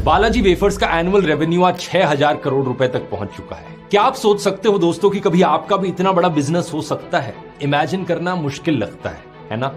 Balaji wafers का annual revenue आज 6,000 करोड़ रुपए तक पहुंच चुका है। क्या आप सोच सकते हो दोस्तों कि कभी आपका भी इतना बड़ा बिजनेस हो सकता है? इमेजिन करना मुश्किल लगता है ना?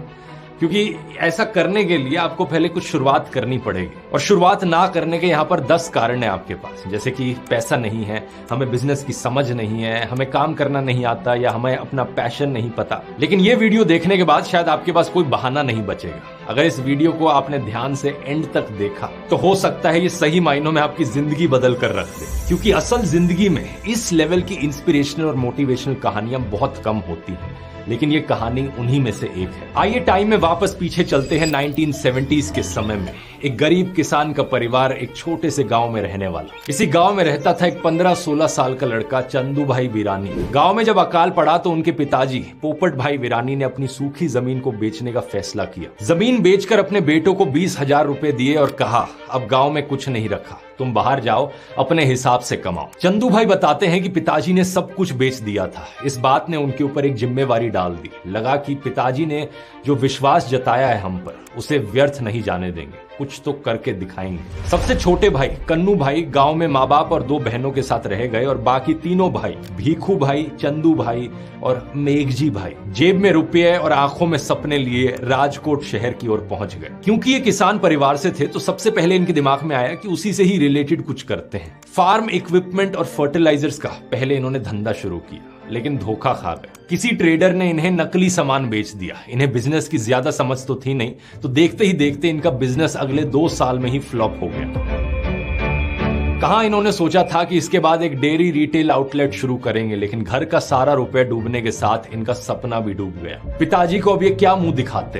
क्योंकि ऐसा करने के लिए आपको पहले कुछ शुरुआत करनी पड़ेगी, और शुरुआत ना करने के यहाँ पर 10 कारण है आपके पास। जैसे कि पैसा नहीं है, हमें बिजनेस की समझ नहीं है, हमें काम करना नहीं आता, या हमें अपना पैशन नहीं पता। लेकिन ये वीडियो देखने के बाद शायद आपके पास कोई बहाना नहीं बचेगा। अगर इस वीडियो को आपने ध्यान से एंड तक देखा तो हो सकता है ये सही मायनों में आपकी जिंदगी बदल कर रख दे। क्योंकि असल जिंदगी में इस लेवल की इंस्पिरेशनल और मोटिवेशनल कहानियां बहुत कम होती हैं, लेकिन ये कहानी उन्हीं में से एक है। आइए टाइम में वापस पीछे चलते हैं 1970s के समय में। एक गरीब किसान का परिवार एक छोटे से गांव में रहने वाला। इसी गांव में रहता था एक 15-16 साल का लड़का चंदू भाई वीरानी। गांव में जब अकाल पड़ा तो उनके पिताजी पोपट भाई वीरानी ने अपनी सूखी जमीन को बेचने का फैसला किया। जमीन बेचकर अपने बेटों को 20,000 रुपए दिए और कहा, अब गांव में कुछ नहीं रखा, तुम बाहर जाओ, अपने हिसाब से कमाओ। चंदू भाई बताते हैं कि पिताजी ने सब कुछ बेच दिया था। इस बात ने उनके ऊपर एक जिम्मेवारी डाल दी। लगा कि पिताजी ने जो विश्वास जताया है हम पर, उसे व्यर्थ नहीं जाने देंगे, कुछ तो करके दिखाएंगे। सबसे छोटे भाई कन्नू भाई गांव में माँ बाप और 2 बहनों के साथ रह गए, और बाकी तीनों भाई भीखू भाई, चंदू भाई और मेघजी भाई जेब में रुपये और आंखों में सपने लिए राजकोट शहर की ओर पहुंच गए। क्योंकि ये किसान परिवार से थे तो सबसे पहले इनके दिमाग में आया कि उसी से ही रिलेटेड कुछ करते हैं। फार्म इक्विपमेंट और फर्टिलाइजर्स का पहले इन्होंने धंधा शुरू किया, लेकिन धोखा खा गए। किसी ट्रेडर ने इन्हें नकली सामान बेच दिया। इन्हें बिजनेस की ज्यादा समझ तो थी नहीं, तो देखते ही देखते इनका बिजनेस अगले 2 साल में ही फ्लॉप हो गया। कहां इन्होंने सोचा था कि इसके बाद एक डेयरी रिटेल आउटलेट शुरू करेंगे, लेकिन घर का सारा रुपया डूबने के साथ इनका सपना भी डूब गया। पिताजी को अब ये क्या मुंह दिखाते।